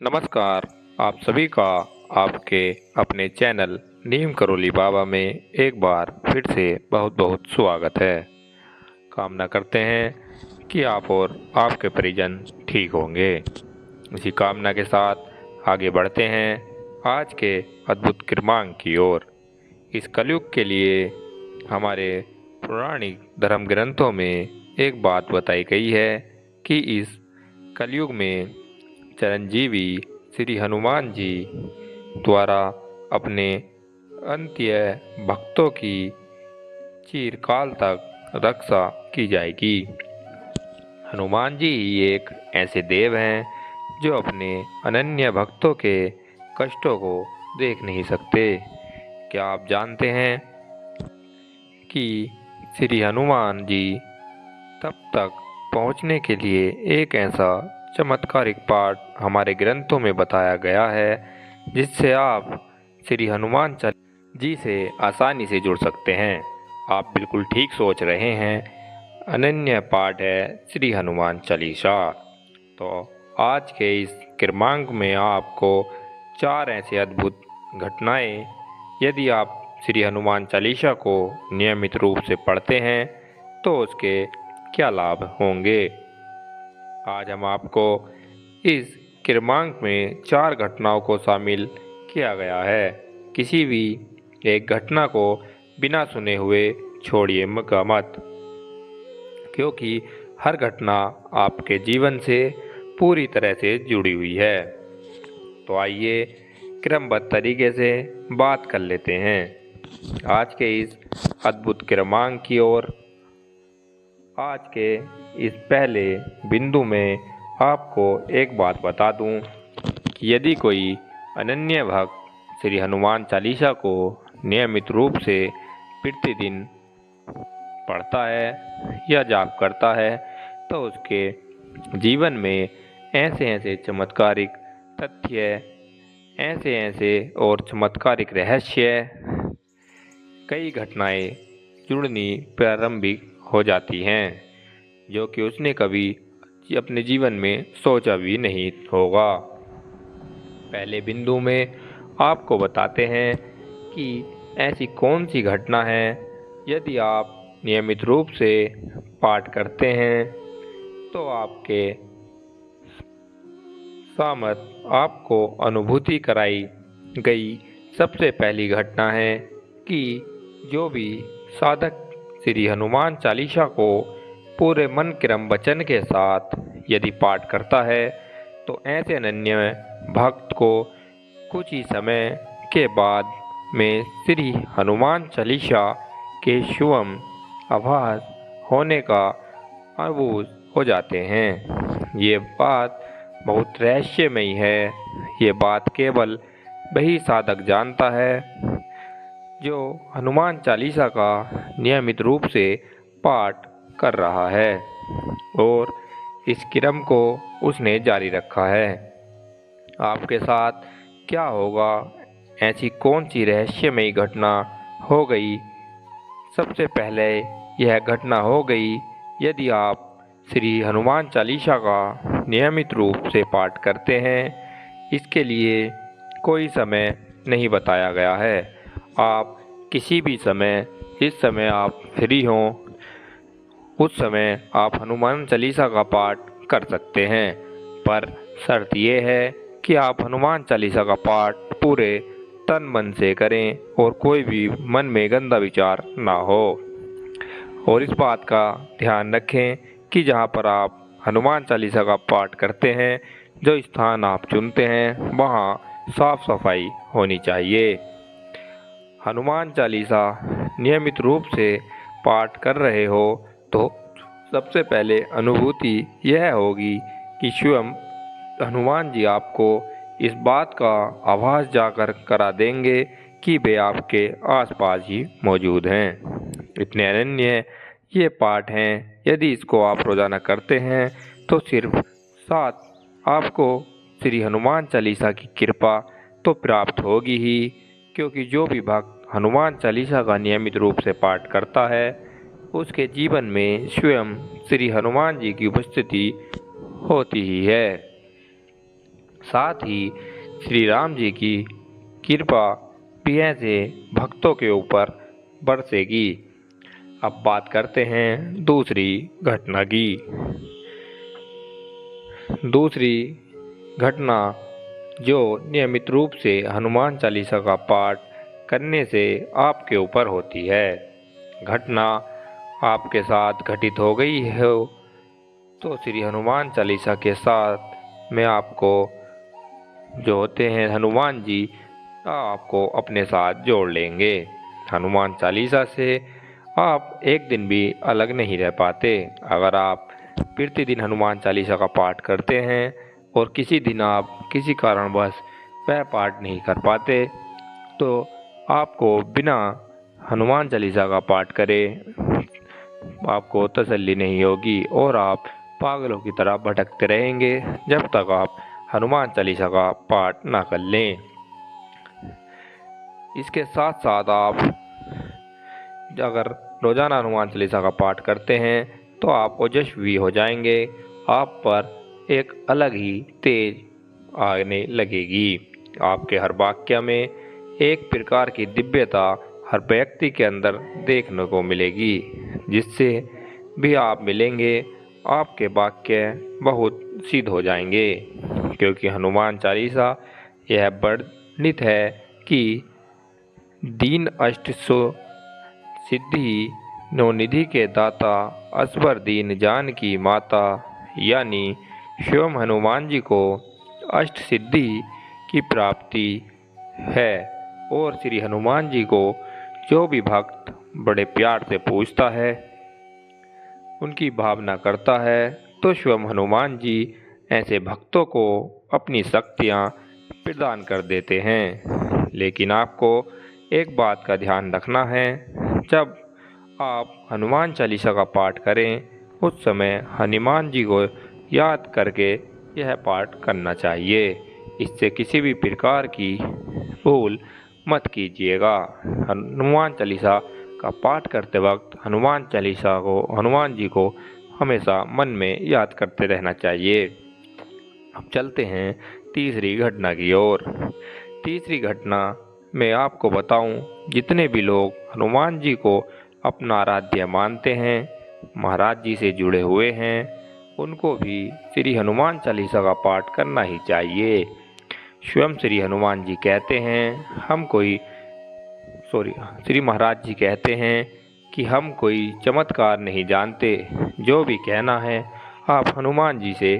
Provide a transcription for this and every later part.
नमस्कार। आप सभी का आपके अपने चैनल नीम करोली बाबा में एक बार फिर से बहुत बहुत स्वागत है। कामना करते हैं कि आप और आपके परिजन ठीक होंगे। इसी कामना के साथ आगे बढ़ते हैं आज के अद्भुत क्रमांक की ओर। इस कलयुग के लिए हमारे पौराणिक धर्म ग्रंथों में एक बात बताई गई है कि इस कलयुग में चिरंजीवी श्री हनुमान जी द्वारा अपने अंत्य भक्तों की चिरकाल तक रक्षा की जाएगी। हनुमान जी ही एक ऐसे देव हैं जो अपने अनन्य भक्तों के कष्टों को देख नहीं सकते। क्या आप जानते हैं कि श्री हनुमान जी तब तक पहुंचने के लिए एक ऐसा चमत्कारिक पाठ हमारे ग्रंथों में बताया गया है जिससे आप श्री हनुमान चालीसा जी से आसानी से जुड़ सकते हैं। आप बिल्कुल ठीक सोच रहे हैं, अनन्य पाठ है श्री हनुमान चालीसा। तो आज के इस क्रमांक में आपको 4 ऐसे अद्भुत घटनाएं, यदि आप श्री हनुमान चालीसा को नियमित रूप से पढ़ते हैं तो उसके क्या लाभ होंगे। आज हम आपको इस क्रमांक में 4 घटनाओं को शामिल किया गया है। किसी भी एक घटना को बिना सुने हुए छोड़िए मत, क्योंकि हर घटना आपके जीवन से पूरी तरह से जुड़ी हुई है। तो आइए क्रमबद्ध तरीके से बात कर लेते हैं आज के इस अद्भुत क्रमांक की ओर। आज के इस पहले बिंदु में आपको एक बात बता दूं कि यदि कोई अनन्य भक्त श्री हनुमान चालीसा को नियमित रूप से प्रतिदिन पढ़ता है या जाप करता है तो उसके जीवन में ऐसे ऐसे चमत्कारिक तथ्य, ऐसे ऐसे और चमत्कारिक रहस्य, कई घटनाएं जुड़नी प्रारंभिक हो जाती हैं जो कि उसने कभी अपने जीवन में सोचा भी नहीं होगा। पहले बिंदु में आपको बताते हैं कि ऐसी कौन सी घटना है, यदि आप नियमित रूप से पाठ करते हैं तो आपके सामत आपको अनुभूति कराई गई सबसे पहली घटना है कि जो भी साधक श्री हनुमान चालीसा को पूरे मन क्रम वचन के साथ यदि पाठ करता है तो ऐसे अनन्य भक्त को कुछ ही समय के बाद में श्री हनुमान चालीसा के शुभम आभास होने का अनुभव हो जाते हैं। ये बात बहुत रहस्यमयी है। ये बात केवल वही साधक जानता है जो हनुमान चालीसा का नियमित रूप से पाठ कर रहा है और इस क्रम को उसने जारी रखा है। आपके साथ क्या होगा, ऐसी कौन सी रहस्यमयी घटना हो गई। सबसे पहले यह घटना हो गई, यदि आप श्री हनुमान चालीसा का नियमित रूप से पाठ करते हैं, इसके लिए कोई समय नहीं बताया गया है। आप किसी भी समय, जिस समय आप फ्री हों उस समय आप हनुमान चालीसा का पाठ कर सकते हैं, पर शर्त यह है कि आप हनुमान चालीसा का पाठ पूरे तन मन से करें और कोई भी मन में गंदा विचार ना हो। और इस बात का ध्यान रखें कि जहाँ पर आप हनुमान चालीसा का पाठ करते हैं, जो स्थान आप चुनते हैं, वहाँ साफ सफाई होनी चाहिए। हनुमान चालीसा नियमित रूप से पाठ कर रहे हो तो सबसे पहले अनुभूति यह होगी कि स्वयं हनुमान जी आपको इस बात का आभास जाकर करा देंगे कि वे आपके आसपास ही मौजूद हैं। इतने अनन्य ये पाठ हैं, यदि इसको आप रोज़ाना करते हैं तो सिर्फ साथ आपको श्री हनुमान चालीसा की कृपा तो प्राप्त होगी ही, क्योंकि जो भी भक्त हनुमान चालीसा का नियमित रूप से पाठ करता है उसके जीवन में स्वयं श्री हनुमान जी की उपस्थिति होती ही है। साथ ही श्री राम जी की कृपा भी ऐसे भक्तों के ऊपर बरसेगी। अब बात करते हैं दूसरी घटना की। दूसरी घटना जो नियमित रूप से हनुमान चालीसा का पाठ करने से आपके ऊपर होती है। घटना आपके साथ घटित हो गई हो तो श्री हनुमान चालीसा के साथ में आपको जो होते हैं हनुमान जी आपको अपने साथ जोड़ लेंगे। हनुमान चालीसा से आप एक दिन भी अलग नहीं रह पाते। अगर आप प्रतिदिन हनुमान चालीसा का पाठ करते हैं और किसी दिन आप किसी कारणवश वह पाठ नहीं कर पाते तो आपको बिना हनुमान चालीसा का पाठ करे आपको तसल्ली नहीं होगी और आप पागलों की तरह भटकते रहेंगे जब तक आप हनुमान चालीसा का पाठ ना कर लें। इसके साथ साथ आप अगर रोज़ाना हनुमान चालीसा का पाठ करते हैं तो आप ओजस्वी हो जाएंगे। आप पर एक अलग ही तेज आने लगेगी। आपके हर वाक्य में एक प्रकार की दिव्यता हर व्यक्ति के अंदर देखने को मिलेगी। जिससे भी आप मिलेंगे आपके वाक्य बहुत सिद्ध हो जाएंगे, क्योंकि हनुमान चालीसा यह वर्णित है कि दीन अष्ट सो सिद्धि नवनिधि के दाता असबर दीन जान की माता, यानी स्वयं हनुमान जी को अष्ट सिद्धि की प्राप्ति है। और श्री हनुमान जी को जो भी भक्त बड़े प्यार से पूजता है उनकी भावना करता है तो स्वयं हनुमान जी ऐसे भक्तों को अपनी शक्तियाँ प्रदान कर देते हैं। लेकिन आपको एक बात का ध्यान रखना है, जब आप हनुमान चालीसा का पाठ करें उस समय हनुमान जी को याद करके यह पाठ करना चाहिए। इससे किसी भी प्रकार की भूल मत कीजिएगा। हनुमान चालीसा का पाठ करते वक्त हनुमान चालीसा को हनुमान जी को हमेशा मन में याद करते रहना चाहिए। अब चलते हैं तीसरी घटना की ओर। तीसरी घटना मैं आपको बताऊं, जितने भी लोग हनुमान जी को अपना आराध्य मानते हैं, महाराज जी से जुड़े हुए हैं, उनको भी श्री हनुमान चालीसा का पाठ करना ही चाहिए। स्वयं श्री हनुमान जी कहते हैं श्री महाराज जी कहते हैं कि हम कोई चमत्कार नहीं जानते, जो भी कहना है आप हनुमान जी से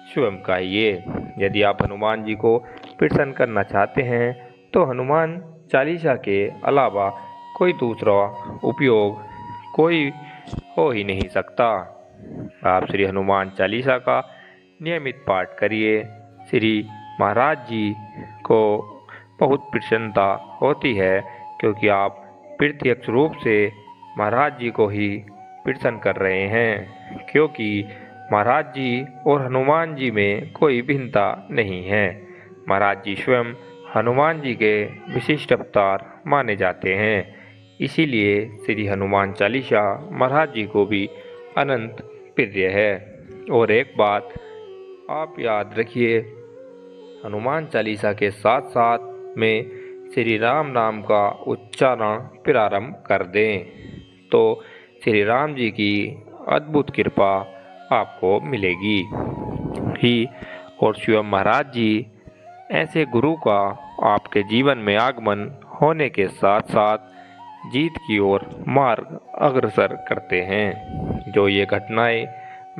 स्वयं कहिए। यदि आप हनुमान जी को प्रसन्न करना चाहते हैं तो हनुमान चालीसा के अलावा कोई दूसरा उपयोग कोई हो ही नहीं सकता। आप श्री हनुमान चालीसा का नियमित पाठ करिए। श्री महाराज जी को बहुत प्रसन्नता होती है, क्योंकि आप प्रत्यक्ष रूप से महाराज जी को ही प्रसन्न कर रहे हैं, क्योंकि महाराज जी और हनुमान जी में कोई भिन्नता नहीं है। महाराज जी स्वयं हनुमान जी के विशिष्ट अवतार माने जाते हैं। इसीलिए श्री हनुमान चालीसा महाराज जी को भी अनंत प्रिय है। और एक बात आप याद रखिए, हनुमान चालीसा के साथ साथ में श्री राम नाम का उच्चारण प्रारंभ कर दें तो श्री राम जी की अद्भुत कृपा आपको मिलेगी ही। और स्वयं महाराज जी ऐसे गुरु का आपके जीवन में आगमन होने के साथ साथ जीत की ओर मार्ग अग्रसर करते हैं। जो ये घटनाएं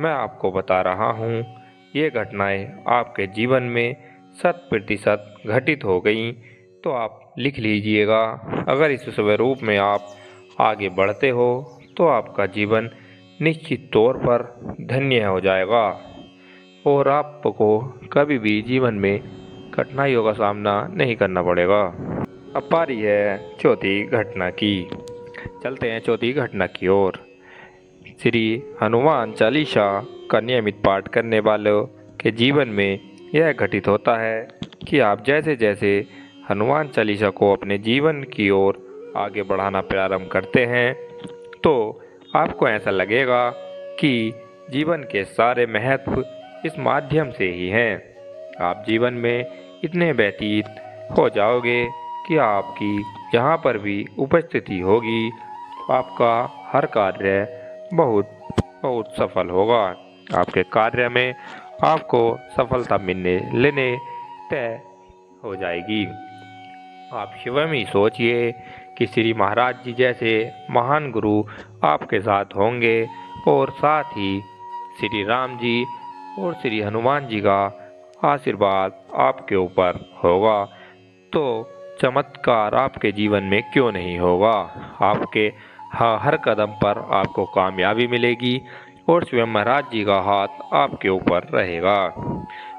मैं आपको बता रहा हूँ, ये घटनाएं आपके जीवन में 100% घटित हो गई तो आप लिख लीजिएगा। अगर इस स्वरूप में आप आगे बढ़ते हो तो आपका जीवन निश्चित तौर पर धन्य हो जाएगा और आपको कभी भी जीवन में कठिनाइयों का सामना नहीं करना पड़ेगा। अब पारी है चौथी घटना की। चलते हैं चौथी घटना की ओर। श्री हनुमान चालीसा का नियमित पाठ करने वालों के जीवन में यह घटित होता है कि आप जैसे जैसे हनुमान चालीसा को अपने जीवन की ओर आगे बढ़ाना प्रारंभ करते हैं तो आपको ऐसा लगेगा कि जीवन के सारे महत्व इस माध्यम से ही हैं। आप जीवन में इतने व्यतीत हो जाओगे कि आपकी जहाँ पर भी उपस्थिति होगी आपका हर कार्य बहुत बहुत सफल होगा। आपके कार्य में आपको सफलता मिलने लेने तय हो जाएगी। आप स्वयं ही सोचिए कि श्री महाराज जी जैसे महान गुरु आपके साथ होंगे और साथ ही श्री राम जी और श्री हनुमान जी का आशीर्वाद आपके ऊपर होगा तो चमत्कार आपके जीवन में क्यों नहीं होगा। आपके हर कदम पर आपको कामयाबी मिलेगी और स्वयं महाराज जी का हाथ आपके ऊपर रहेगा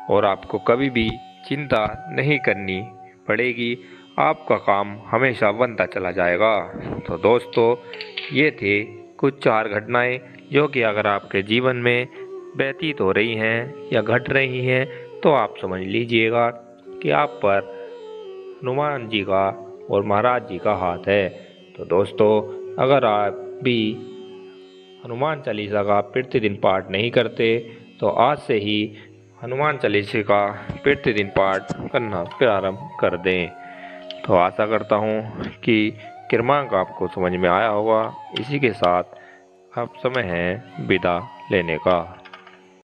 और आपको कभी भी चिंता नहीं करनी पड़ेगी। आपका काम हमेशा बनता चला जाएगा। तो दोस्तों ये थे कुछ 4 घटनाएं जो कि अगर आपके जीवन में व्यतीत हो रही हैं या घट रही हैं तो आप समझ लीजिएगा कि आप पर हनुमान जी का और महाराज जी का हाथ है। तो दोस्तों अगर आप भी हनुमान चालीसा का प्रतिदिन पाठ नहीं करते तो आज से ही हनुमान चालीसा का प्रतिदिन पाठ करना प्रारंभ कर दें। तो आशा करता हूँ कि क्रमांक आपको समझ में आया होगा। इसी के साथ अब समय है विदा लेने का।